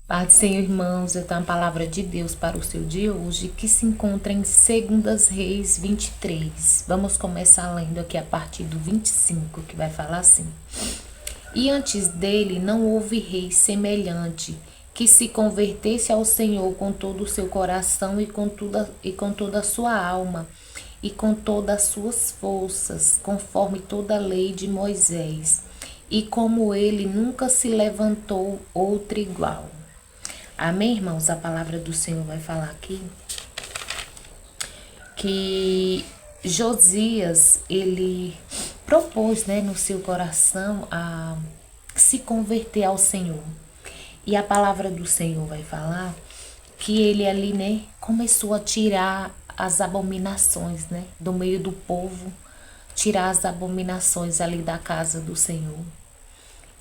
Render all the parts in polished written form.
Pai do Senhor, irmãos, eu tenho a palavra de Deus para o seu dia hoje, que se encontra em 2 Reis 23. Vamos começar lendo aqui a partir do 25, que vai falar assim. E antes dele não houve rei semelhante, que se convertesse ao Senhor com todo o seu coração e com toda a sua alma, e com todas as suas forças, conforme toda a lei de Moisés. E como ele nunca se levantou outro igual. Amém, irmãos? A palavra do Senhor vai falar aqui que Josias, ele propôs, né, no seu coração a se converter ao Senhor. E a palavra do Senhor vai falar que ele ali, né, começou a tirar as abominações, né, do meio do povo, tirar as abominações ali da casa do Senhor.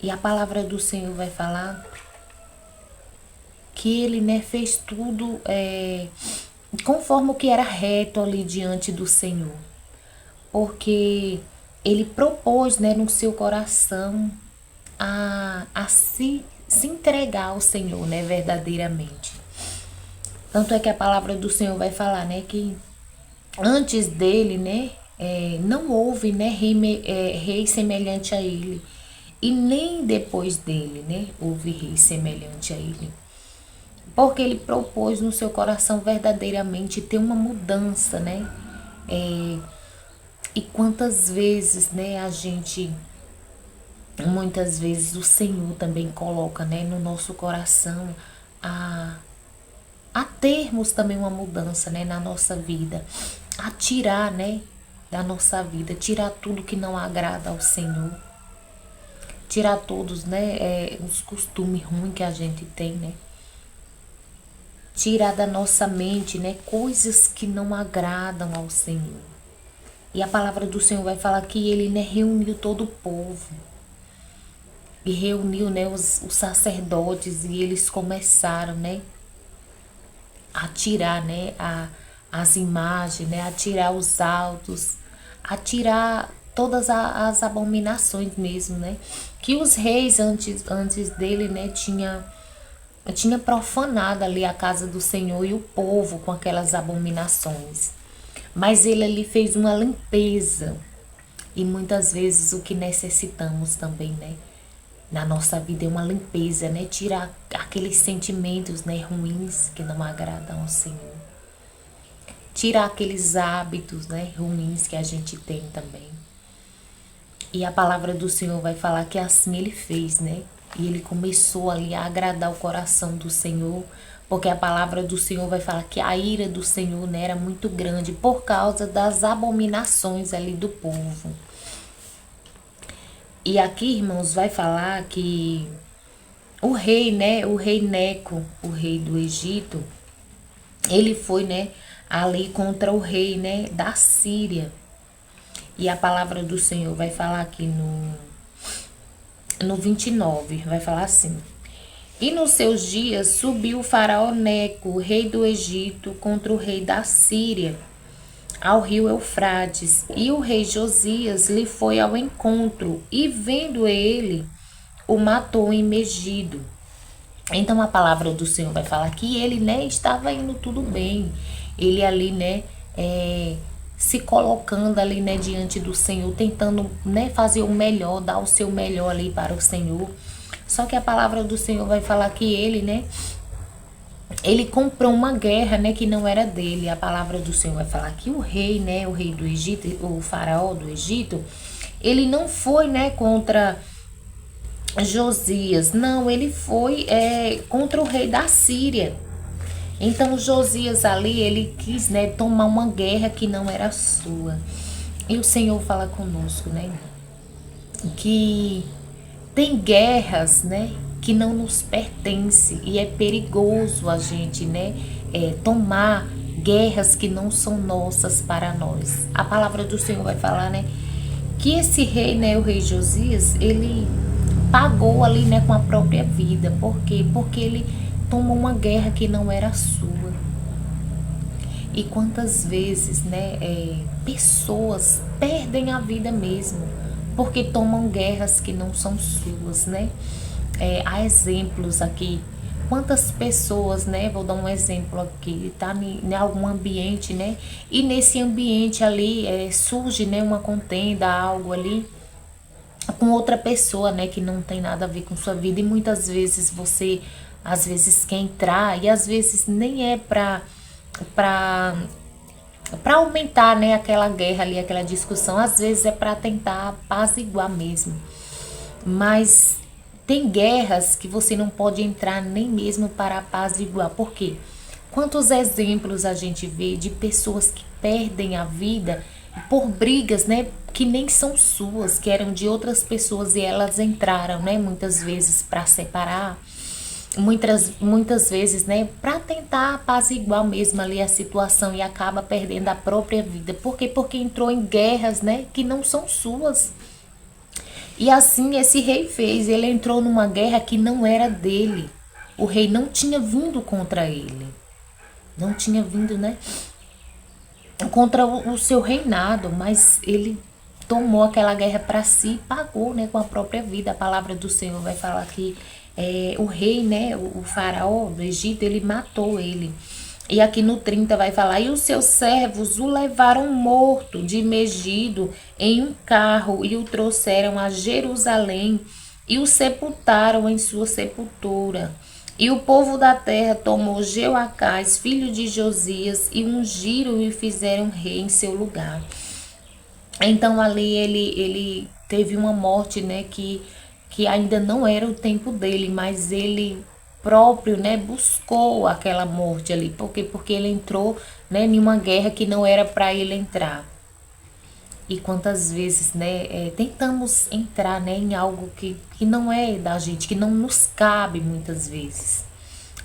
E a palavra do Senhor vai falar que ele, né, fez tudo conforme o que era reto ali diante do Senhor. Porque ele propôs, né, no seu coração a se entregar ao Senhor, né, verdadeiramente. Tanto é que a palavra do Senhor vai falar, né, que antes dele, né, não houve, né, rei semelhante a ele. E nem depois dele, né, houve rei semelhante a ele. Porque ele propôs no seu coração verdadeiramente ter uma mudança, né? E quantas vezes, né, muitas vezes o Senhor também coloca, né, no nosso coração a, a termos também uma mudança, né, na nossa vida, a tirar, né, da nossa vida, tirar tudo que não agrada ao Senhor, tirar todos, né, os costumes ruins que a gente tem, né, tirar da nossa mente, né, coisas que não agradam ao Senhor. E a palavra do Senhor vai falar que ele, né, reuniu todo o povo. E reuniu, né, os sacerdotes e eles começaram, né, a tirar, né, as imagens, né, a tirar os altos, a tirar todas as abominações mesmo, né, que os reis antes dele, né, tinha profanado ali a casa do Senhor e o povo com aquelas abominações. Mas ele ali fez uma limpeza. E muitas vezes o que necessitamos também, né? Na nossa vida é uma limpeza, né? Tirar aqueles sentimentos, né, ruins que não agradam ao Senhor. Tirar aqueles hábitos, né, ruins que a gente tem também. E a palavra do Senhor vai falar que assim ele fez, né? E ele começou ali a agradar o coração do Senhor, porque a palavra do Senhor vai falar que a ira do Senhor, né, era muito grande por causa das abominações ali do povo. E aqui, irmãos, vai falar que o rei, né, o rei Neco, o rei do Egito, ele foi, né, ali contra o rei, né, da Síria. E a palavra do Senhor vai falar aqui no 29, vai falar assim: E nos seus dias subiu o faraó Neco, rei do Egito, contra o rei da Síria, ao rio Eufrates. E o rei Josias lhe foi ao encontro, e vendo ele, o matou em Megido. Então a palavra do Senhor vai falar que ele, né, estava indo tudo bem. Ele ali, né, se colocando ali, né, diante do Senhor, tentando, né, fazer o melhor, dar o seu melhor ali para o Senhor. Só que a palavra do Senhor vai falar que ele, né, ele comprou uma guerra, né, que não era dele. A palavra do Senhor vai falar que o rei, né, o rei do Egito, o faraó do Egito, ele não foi, né, contra Josias, não, ele foi contra o rei da Síria. Então Josias ali, ele quis, né, tomar uma guerra que não era sua. E o Senhor fala conosco, né, que tem guerras, né, que não nos pertence e é perigoso a gente, né, tomar guerras que não são nossas para nós. A palavra do Senhor vai falar, né, que esse rei, né, o rei Josias, ele pagou ali, né, com a própria vida. Por quê? Porque ele tomou uma guerra que não era sua. E quantas vezes, né, pessoas perdem a vida mesmo porque tomam guerras que não são suas, né? Há exemplos aqui quantas pessoas, né? Vou dar um exemplo aqui, tá em algum ambiente, né? E nesse ambiente ali surge, né, uma contenda, algo ali com outra pessoa, né, que não tem nada a ver com sua vida, e muitas vezes você às vezes quer entrar, e às vezes nem é para para aumentar, né, aquela guerra ali, aquela discussão, às vezes é para tentar apaziguar mesmo. Mas tem guerras que você não pode entrar nem mesmo para apaziguar. Por quê? Quantos exemplos a gente vê de pessoas que perdem a vida por brigas, né, que nem são suas, que eram de outras pessoas, e elas entraram, né, muitas vezes para separar, muitas vezes, né, para tentar apaziguar mesmo ali a situação, e acaba perdendo a própria vida. Por quê? Porque entrou em guerras, né, que não são suas. E assim esse rei fez, ele entrou numa guerra que não era dele. O rei não tinha vindo contra ele. Não tinha vindo, né, contra o seu reinado, mas ele tomou aquela guerra para si e pagou, né, com a própria vida. A palavra do Senhor vai falar que o rei, né, o faraó do Egito, ele matou ele. E aqui no 30 vai falar: e os seus servos o levaram morto de Megido em um carro e o trouxeram a Jerusalém e o sepultaram em sua sepultura. E o povo da terra tomou Jeoacás, filho de Josias, e ungiram e fizeram rei em seu lugar. Então ali ele teve uma morte, né, que ainda não era o tempo dele, mas ele próprio, né, buscou aquela morte ali. Por quê? Porque ele entrou, né, em uma guerra que não era para ele entrar. E quantas vezes, né, tentamos entrar, né, em algo que não é da gente, que não nos cabe muitas vezes.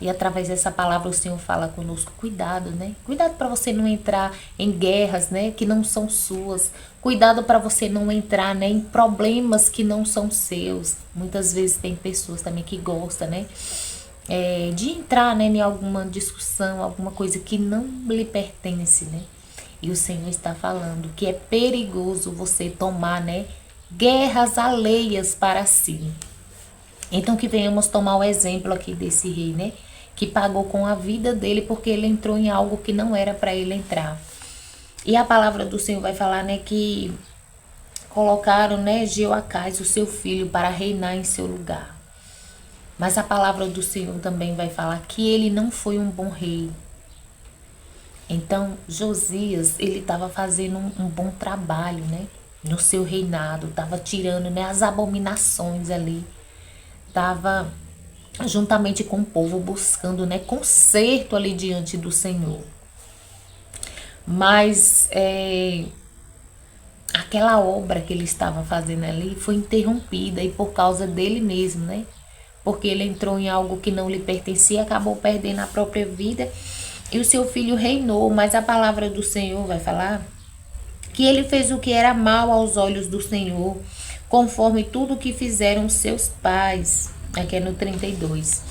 E através dessa palavra o Senhor fala conosco: cuidado, né? Cuidado para você não entrar em guerras, né, que não são suas. Cuidado para você não entrar, né, em problemas que não são seus. Muitas vezes tem pessoas também que gostam, né, de entrar, né, em alguma discussão, alguma coisa que não lhe pertence, né? E o Senhor está falando que é perigoso você tomar, né, guerras alheias para si. Então que venhamos tomar o exemplo aqui desse rei, né, que pagou com a vida dele porque ele entrou em algo que não era para ele entrar. E a palavra do Senhor vai falar, né, que colocaram, né, Jeoacás, o seu filho, para reinar em seu lugar. Mas a palavra do Senhor também vai falar que ele não foi um bom rei. Então, Josias, ele estava fazendo um bom trabalho, né, no seu reinado, estava tirando, né, as abominações ali, estava juntamente com o povo buscando, né, conserto ali diante do Senhor. Mas aquela obra que ele estava fazendo ali foi interrompida, e por causa dele mesmo, né, porque ele entrou em algo que não lhe pertencia, acabou perdendo a própria vida. E o seu filho reinou. Mas a palavra do Senhor vai falar que ele fez o que era mal aos olhos do Senhor, conforme tudo que fizeram seus pais. Aqui é no 32.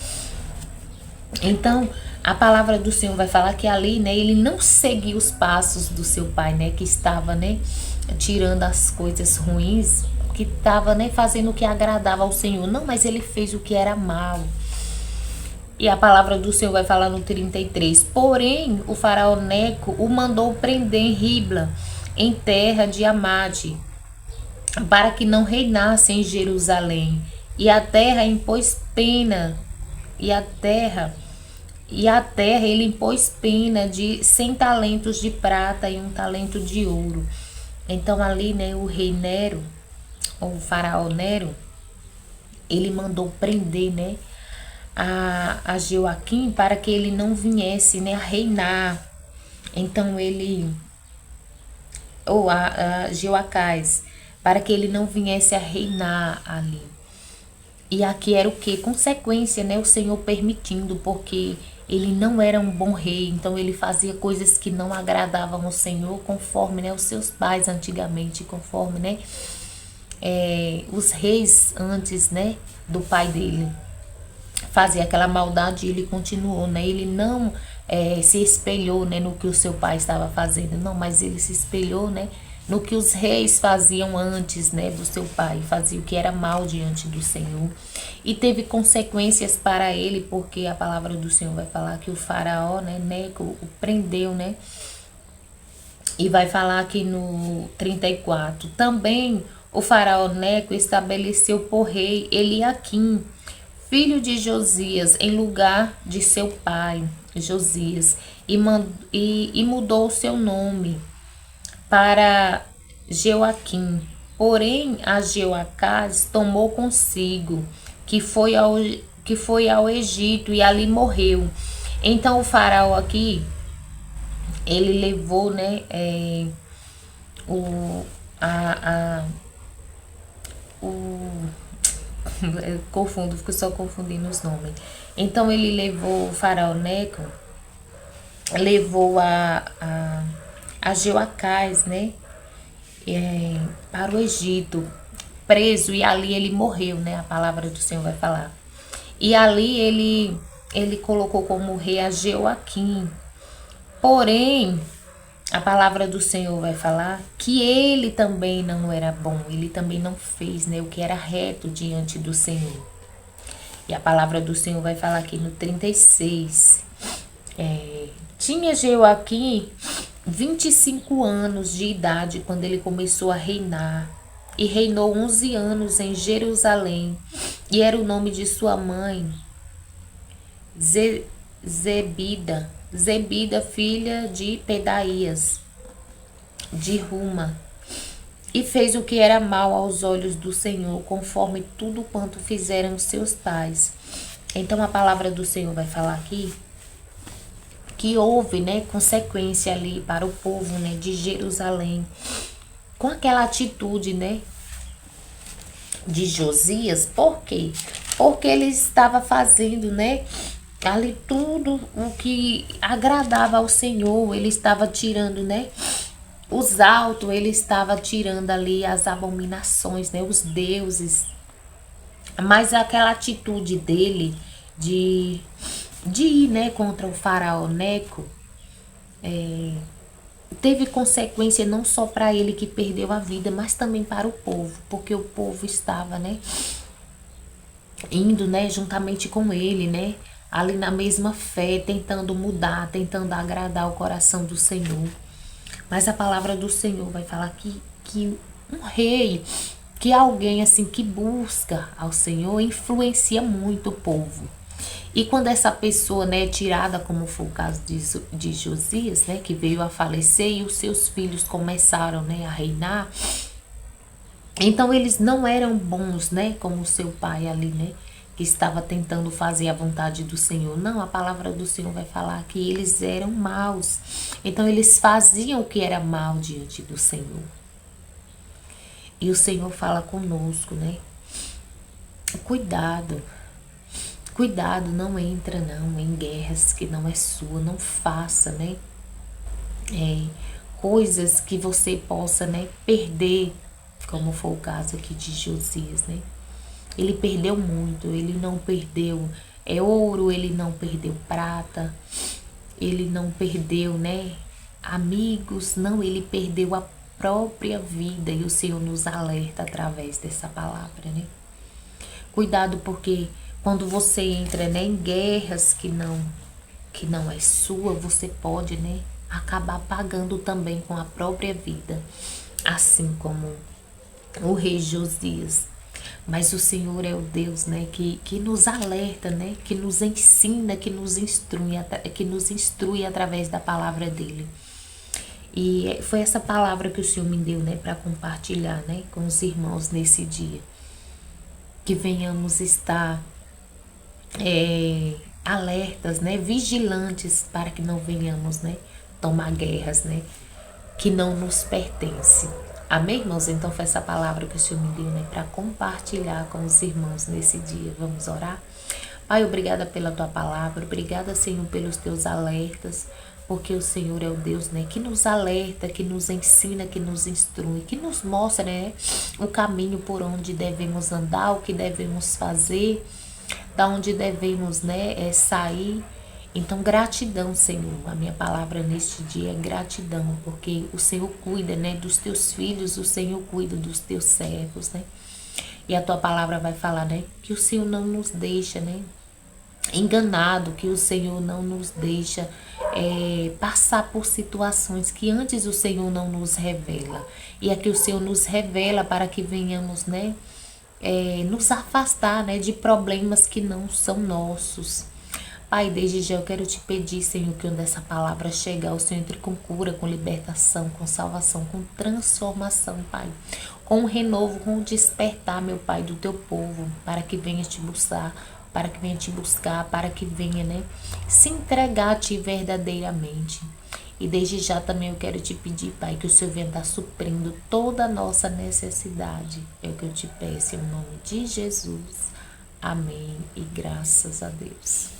Então, a palavra do Senhor vai falar que ali, né, ele não seguiu os passos do seu pai, né, que estava, né, tirando as coisas ruins, que estava, né, fazendo o que agradava ao Senhor. Não, mas ele fez o que era mal. E a palavra do Senhor vai falar no 33. Porém, o faraó Neco o mandou prender em Ribla, em terra de Amade, para que não reinasse em Jerusalém. E a terra impôs pena, e a terra ele impôs pena de 100 talentos de prata e 1 talento de ouro. Então ali, né, o rei Nero, ou o faraó Nero, ele mandou prender, né, a Joaquim, para que ele não viesse, né, a reinar. Então ele, ou a Jeoacás, para que ele não viesse a reinar ali. E aqui era o que? Consequência, né, o Senhor permitindo, porque ele não era um bom rei, então ele fazia coisas que não agradavam ao Senhor, conforme, né, os seus pais antigamente, conforme, né, os reis antes, né, do pai dele. Fazia aquela maldade e ele continuou, né? Ele não se espelhou, né, no que o seu pai estava fazendo, não, mas ele se espelhou, né, no que os reis faziam antes, né, do seu pai, fazia o que era mal diante do Senhor, e teve consequências para ele, porque a palavra do Senhor vai falar que o faraó, né, Neco, o prendeu, né, e vai falar aqui no 34, também o faraó Neco estabeleceu por rei Eliaquim, filho de Josias, em lugar de seu pai, Josias, e mudou o seu nome para Jeoaquim. Porém, a Jeoacás tomou consigo, que foi ao Egito e ali morreu. Então o faraó aqui, ele levou, né, o, o eu confundo, fico só confundindo os nomes. Então ele levou o faraó Neco, levou a Jeoacás, né, para o Egito, preso, e ali ele morreu, né? A palavra do Senhor vai falar. E ali ele colocou como rei a Jeoaquim. Porém, a palavra do Senhor vai falar que ele também não era bom, ele também não fez, né, o que era reto diante do Senhor. E a palavra do Senhor vai falar aqui no 36. Tinha Jeoaquim 25 anos de idade quando ele começou a reinar. E reinou 11 anos em Jerusalém. E era o nome de sua mãe, Zebida. Zebida, filha de Pedaías, de Ruma. E fez o que era mal aos olhos do Senhor, conforme tudo quanto fizeram seus pais. Então a palavra do Senhor vai falar aqui que houve, né, consequência ali para o povo, né, de Jerusalém, com aquela atitude, né, de Josias. Por quê? Porque ele estava fazendo, né, ali tudo o que agradava ao Senhor. Ele estava tirando, né, os altos, ele estava tirando ali as abominações, né, os deuses. Mas aquela atitude dele de ir, né, contra o faraó Neco, teve consequência não só para ele que perdeu a vida, mas também para o povo, porque o povo estava, né, indo, né, juntamente com ele, né, ali na mesma fé, tentando mudar, tentando agradar o coração do Senhor. Mas a palavra do Senhor vai falar que um rei, que alguém assim que busca ao Senhor, influencia muito o povo. E quando essa pessoa, né, é tirada, como foi o caso de Josias, né, que veio a falecer e os seus filhos começaram, né, a reinar, então eles não eram bons, né, como o seu pai ali, né, que estava tentando fazer a vontade do Senhor. Não, a palavra do Senhor vai falar que eles eram maus. Então eles faziam o que era mal diante do Senhor. E o Senhor fala conosco, né? Cuidado. Cuidado, não entra não em guerras que não é sua, não faça, né? Coisas que você possa, né, perder, como foi o caso aqui de Josias, né? Ele perdeu muito, ele não perdeu ouro, ele não perdeu prata, ele não perdeu, né, amigos, não, ele perdeu a própria vida, e o Senhor nos alerta através dessa palavra, né? Cuidado, porque quando você entra, né, em guerras que não é sua, você pode, né, acabar pagando também com a própria vida, assim como o rei Josias. Mas o Senhor é o Deus, né, que nos alerta, né, que nos ensina, que nos instrui através da palavra dele. E foi essa palavra que o Senhor me deu, né, para compartilhar, né, com os irmãos nesse dia. Que venhamos estar alertas, né, vigilantes, para que não venhamos, né, tomar guerras, né, que não nos pertencem. Amém, irmãos? Então foi essa palavra que o Senhor me deu, né, para compartilhar com os irmãos nesse dia. Vamos orar? Pai, obrigada pela tua palavra, obrigada, Senhor, pelos teus alertas, porque o Senhor é o Deus, né, que nos alerta, que nos ensina, que nos instrui, que nos mostra, né, o caminho por onde devemos andar, o que devemos fazer, da onde devemos, né, sair Então, gratidão, Senhor. A minha palavra neste dia é gratidão, porque o Senhor cuida, né, dos teus filhos, o Senhor cuida dos teus servos, né? E a tua palavra vai falar, né, que o Senhor não nos deixa, né, enganado, que o Senhor não nos deixa passar por situações que antes o Senhor não nos revela. E aqui o Senhor nos revela para que venhamos, né, nos afastar, né, de problemas que não são nossos. Pai, desde já eu quero te pedir, Senhor, que onde essa palavra chegar, o Senhor entre com cura, com libertação, com salvação, com transformação, Pai. Com um renovo, com um despertar, meu Pai, do teu povo, para que venha te buscar, para que venha, né, se entregar a ti verdadeiramente. E desde já também eu quero te pedir, Pai, que o Senhor venha estar suprindo toda a nossa necessidade. É o que eu te peço em nome de Jesus. Amém e graças a Deus.